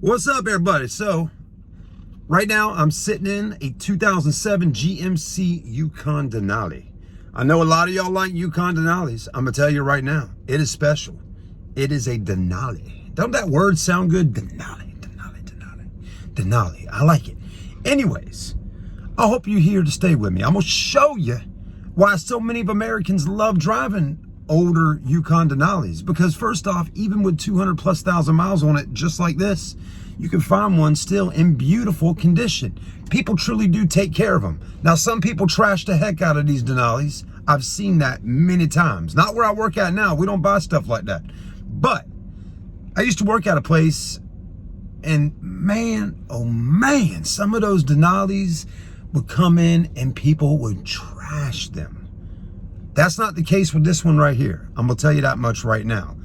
What's up, everybody? So, right now I'm sitting in a 2007 GMC Yukon Denali. I know a lot of y'all like Yukon Denalis. I'm gonna tell you right now, it is special. It is a Denali. Don't that word sound good? Denali, Denali, Denali, Denali. I like it. Anyways, I hope you're here to stay with me. I'm gonna show you why so many of Americans love driving older Yukon Denalis. Because first off, even with 200,000+ miles on it, just like this, you can find one still in beautiful condition. People truly do take care of them. Now, some people trash the heck out of these Denalis. I've seen that many times. Not where I work at now. We don't buy stuff like that. But I used to work at a place, and man, oh man, some of those Denalis would come in and people would trash them. That's not the case with this one right here. I'm gonna tell you that much right now.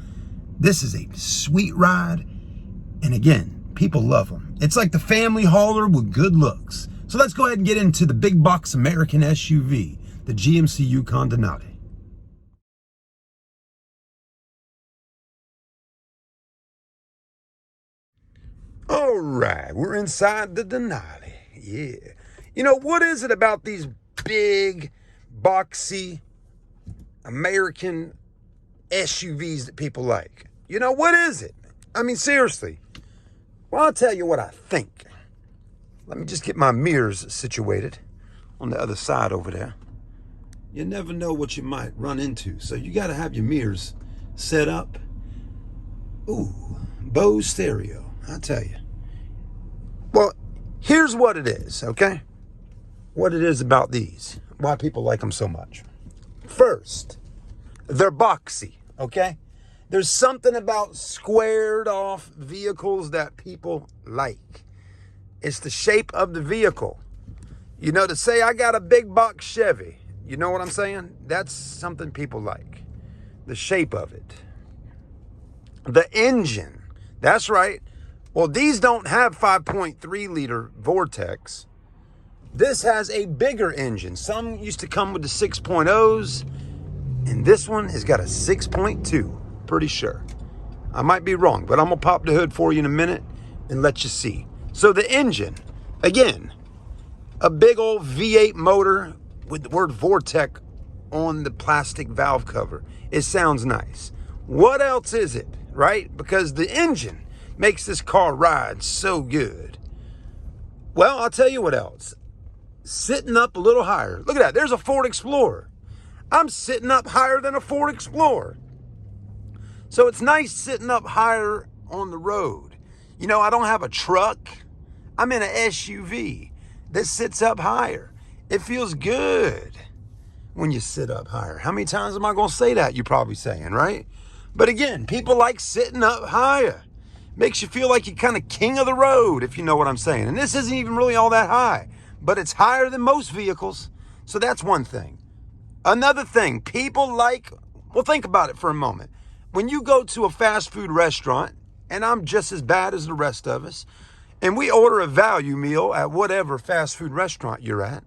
This is a sweet ride, and again, people love them. It's like the family hauler with good looks. So let's go ahead and get into the big box American SUV, the GMC Yukon Denali. All right, we're inside the Denali. Yeah. You know, what is it about these big, boxy American SUVs that people like? You know, what is it? I mean, seriously. Well, I'll tell you what I think. Let me just get my mirrors situated on the other side over there. You never know what you might run into, so you got to have your mirrors set up. Ooh, Bose stereo, I tell you. Well, here's what it is, okay? What it is about these, why people like them so much. First, they're boxy, okay? There's something about squared off vehicles that people like. It's the shape of the vehicle. You know, to say I got a big box Chevy, you know what I'm saying? That's something people like. The shape of it. The engine, that's right. Well, these don't have 5.3 liter Vortex. This has a bigger engine. Some used to come with the 6.0s, and this one has got a 6.2, pretty sure. I might be wrong, but I'm gonna pop the hood for you in a minute and let you see. So the engine, again, a big old V8 motor with the word Vortex on the plastic valve cover. It sounds nice. What else is it, right? Because the engine makes this car ride so good. Well, I'll tell you what else. Sitting up a little higher. Look at that, there's a Ford Explorer. I'm sitting up higher than a Ford Explorer. So it's nice sitting up higher on the road. You know, I don't have a truck. I'm in an SUV that sits up higher. It feels good when you sit up higher. How many times am I going to say that? You're probably saying, right? But again, people like sitting up higher. Makes you feel like you're kind of king of the road, if you know what I'm saying. And this isn't even really all that high, but it's higher than most vehicles. So that's one thing. Another thing, people like, well, think about it for a moment. When you go to a fast food restaurant, and I'm just as bad as the rest of us, and we order a value meal at whatever fast food restaurant you're at,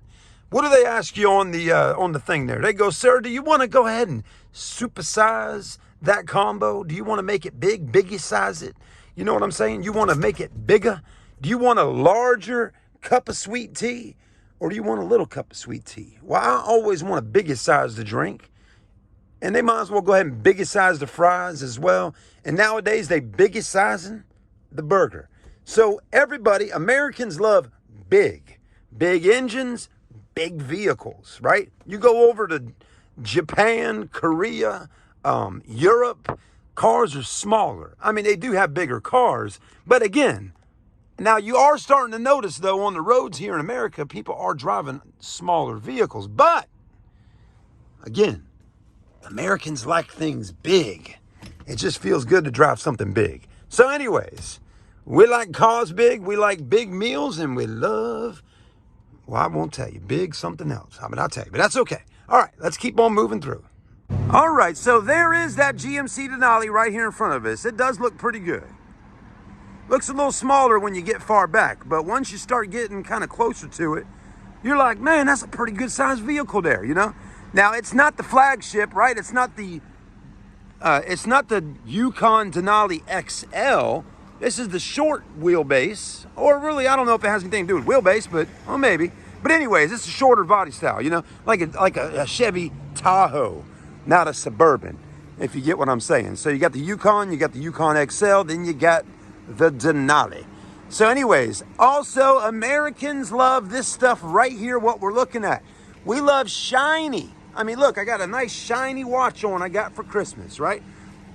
what do they ask you on the thing there? They go, sir, do you want to go ahead and supersize that combo? Do you want to make it big, biggie size it? You know what I'm saying? You want to make it bigger? Do you want a larger cup of sweet tea? Or do you want a little cup of sweet tea? Well, I always want a bigger size to drink. And they might as well go ahead and bigger size the fries as well. And nowadays, they biggest sizing the burger. So everybody, Americans love big. Big engines, big vehicles, right? You go over to Japan, Korea, Europe, cars are smaller. I mean, they do have bigger cars. But again, now you are starting to notice, though, on the roads here in America, people are driving smaller vehicles. But again, Americans like things big. It just feels good to drive something big. So anyways, we like cars big, we like big meals, and we love, well, I won't tell you, big something else. I mean, I'll tell you, but that's okay. All right, let's keep on moving through. All right, so there is that GMC Denali right here in front of us. It does look pretty good. Looks a little smaller when you get far back, but once you start getting kind of closer to it, you're like, man, that's a pretty good sized vehicle there, you know? Now, it's not the flagship, right? It's not the Yukon Denali XL, This is the short wheelbase, or really, I don't know if it has anything to do with wheelbase, but well, maybe. But anyways, it's a shorter body style, you know, like a Chevy Tahoe, not a Suburban, if you get what I'm saying. So you got the Yukon, you got the Yukon XL, then you got the Denali. So anyways, also Americans love this stuff right here, what we're looking at. We love shiny. I mean, look, I got a nice shiny watch on I got for Christmas, right?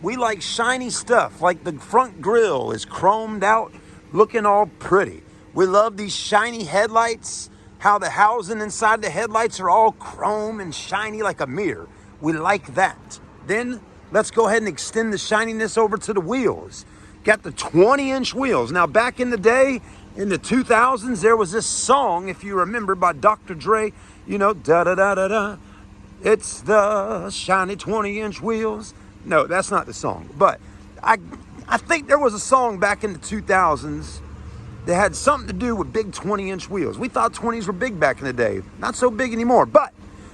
We like shiny stuff, like the front grille is chromed out, looking all pretty. We love these shiny headlights, how the housing inside the headlights are all chrome and shiny like a mirror. We like that. Then let's go ahead and extend the shininess over to the wheels. Got the 20-inch wheels. Now, back in the day, in the 2000s, there was this song, if you remember, by Dr. Dre, you know, da-da-da-da-da. It's the shiny 20-inch wheels. No, that's not the song. But I think there was a song back in the 2000s that had something to do with big 20-inch wheels. We thought 20s were big back in the day. Not so big anymore, but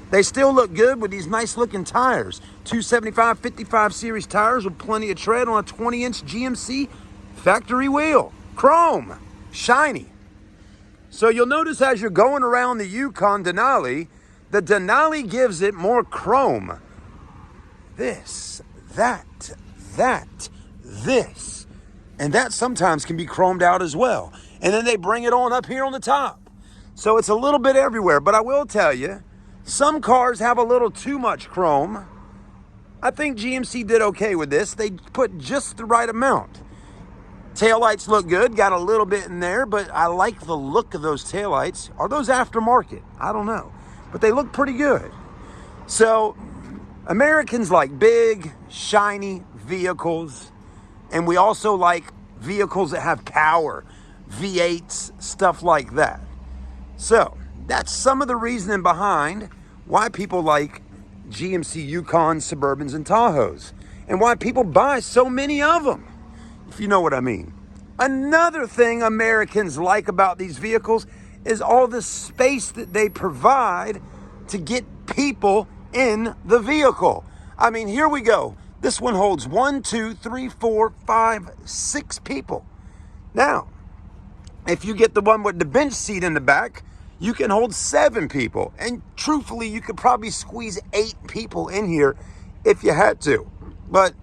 they still look good with these nice-looking tires. 275, 55 series tires with plenty of tread on a 20-inch GMC factory wheel. Chrome, shiny. So you'll notice as you're going around the Yukon Denali, the Denali gives it more chrome. This, that, this. And that sometimes can be chromed out as well. And then they bring it on up here on the top. So it's a little bit everywhere. But I will tell you, some cars have a little too much chrome. I think GMC did okay with this. They put just the right amount. Taillights look good, got a little bit in there, but I like the look of those taillights. Are those aftermarket? I don't know, but they look pretty good. So Americans like big, shiny vehicles, and we also like vehicles that have power, V8s, stuff like that. So that's some of the reasoning behind why people like GMC Yukon, Suburbans, and Tahoes, and why people buy so many of them, if you know what I mean. Another thing Americans like about these vehicles is all the space that they provide to get people in the vehicle. I mean, here we go. This one holds 1, 2, 3, 4, 5, 6 people. Now, if you get the one with the bench seat in the back, you can hold 7 people. And truthfully, you could probably squeeze 8 people in here if you had to. But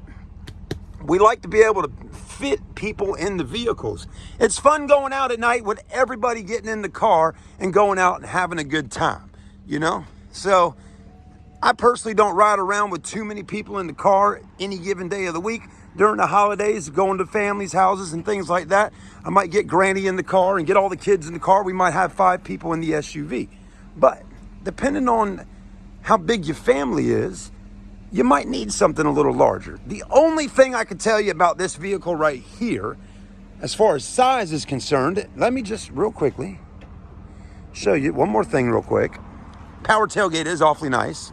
we like to be able to fit people in the vehicles. It's fun going out at night with everybody getting in the car and going out and having a good time, you know? So I personally don't ride around with too many people in the car any given day of the week. During the holidays, going to families' houses and things like that, I might get Granny in the car and get all the kids in the car. We might have 5 people in the SUV. But depending on how big your family is, you might need something a little larger. The only thing I can tell you about this vehicle right here, as far as size is concerned, let me just real quickly show you one more thing real quick. Power tailgate is awfully nice.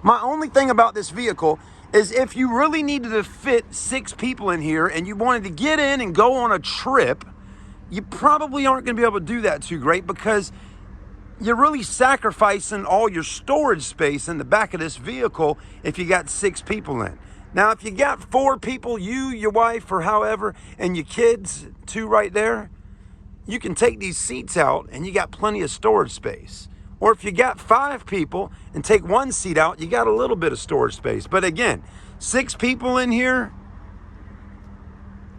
My only thing about this vehicle is if you really needed to fit 6 people in here and you wanted to get in and go on a trip, you probably aren't going to be able to do that too great because you're really sacrificing all your storage space in the back of this vehicle if you got 6 people in. Now, if you got 4 people, you, your wife, or however, and your kids, 2 right there, you can take these seats out and you got plenty of storage space. Or if you got 5 people and take 1 seat out, you got a little bit of storage space. But again, 6 people in here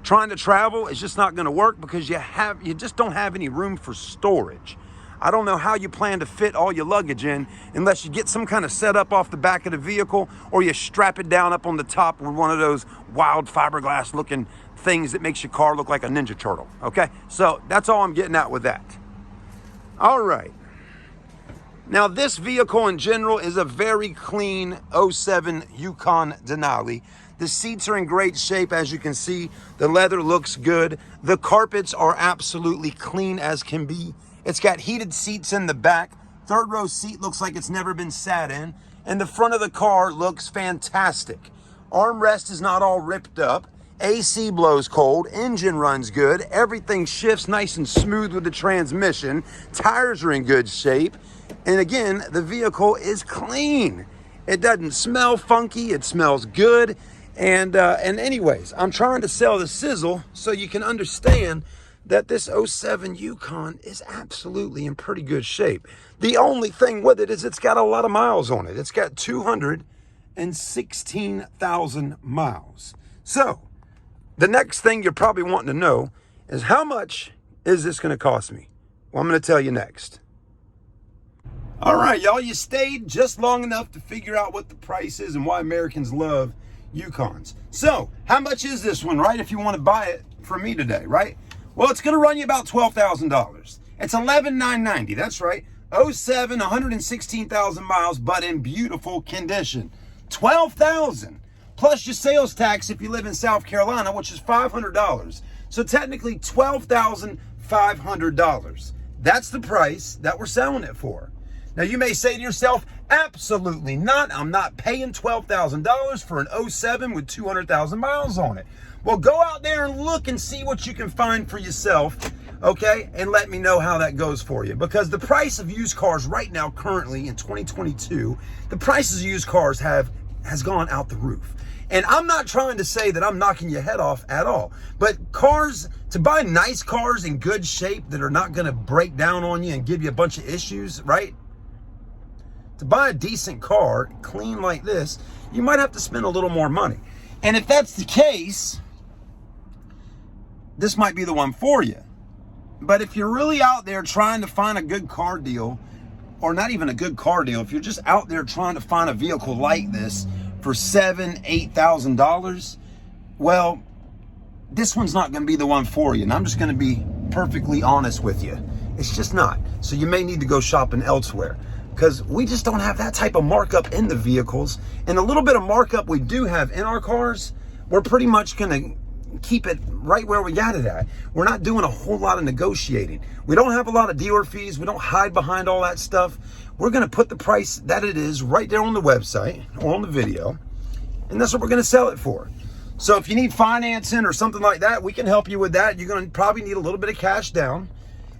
trying to travel is just not going to work because you just don't have any room for storage. I don't know how you plan to fit all your luggage in unless you get some kind of setup off the back of the vehicle or you strap it down up on the top with one of those wild fiberglass looking things that makes your car look like a Ninja Turtle. Okay, so that's all I'm getting at with that. All right. Now, this vehicle in general is a very clean 07 Yukon Denali. The seats are in great shape, as you can see. The leather looks good. The carpets are absolutely clean as can be. It's got heated seats in the back. 3rd row seat looks like it's never been sat in. And the front of the car looks fantastic. Armrest is not all ripped up. AC blows cold. Engine runs good. Everything shifts nice and smooth with the transmission. Tires are in good shape. And again, the vehicle is clean. It doesn't smell funky. It smells good. And anyways, I'm trying to sell the sizzle so you can understand that this '07 Yukon is absolutely in pretty good shape. The only thing with it is it's got a lot of miles on it. It's got 216,000 miles. So the next thing you're probably wanting to know is, how much is this going to cost me? Well, I'm going to tell you next. All right, y'all, you stayed just long enough to figure out what the price is and why Americans love Yukons. So how much is this one, right? If you want to buy it from me today, right? Well, it's going to run you about $12,000. It's $11,990. That's right. '07, 116,000 miles, but in beautiful condition. $12,000 plus your sales tax if you live in South Carolina, which is $500. So technically $12,500. That's the price that we're selling it for. Now you may say to yourself, absolutely not. I'm not paying $12,000 for an '07 with 200,000 miles on it. Well, go out there and look and see what you can find for yourself, okay? And let me know how that goes for you. Because the price of used cars right now, currently in 2022, the prices of used cars has gone out the roof. And I'm not trying to say that I'm knocking your head off at all. But cars, to buy nice cars in good shape that are not going to break down on you and give you a bunch of issues, right? To buy a decent car, clean like this, you might have to spend a little more money. And if that's the case, this might be the one for you. But if you're really out there trying to find a good car deal, or not even a good car deal, if you're just out there trying to find a vehicle like this for $7,000, $8,000, well, this one's not going to be the one for you. And I'm just going to be perfectly honest with you. It's just not. So you may need to go shopping elsewhere, because we just don't have that type of markup in the vehicles. And the little bit of markup we do have in our cars, we're pretty much going to keep it right where we got it at. We're not doing a whole lot of negotiating. We don't have a lot of dealer fees. We don't hide behind all that stuff. We're going to put the price that it is right there on the website or on the video, and that's what we're going to sell it for. So if you need financing or something like that, we can help you with that. You're going to probably need a little bit of cash down,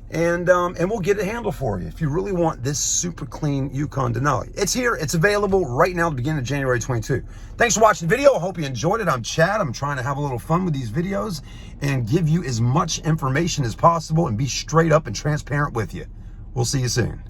and we'll get it handled for you if you really want this super clean Yukon Denali. It's here. It's available right now at the beginning of January 22. Thanks for watching the video. I hope you enjoyed it. I'm Chad. I'm trying to have a little fun with these videos and give you as much information as possible and be straight up and transparent with you. We'll see you soon.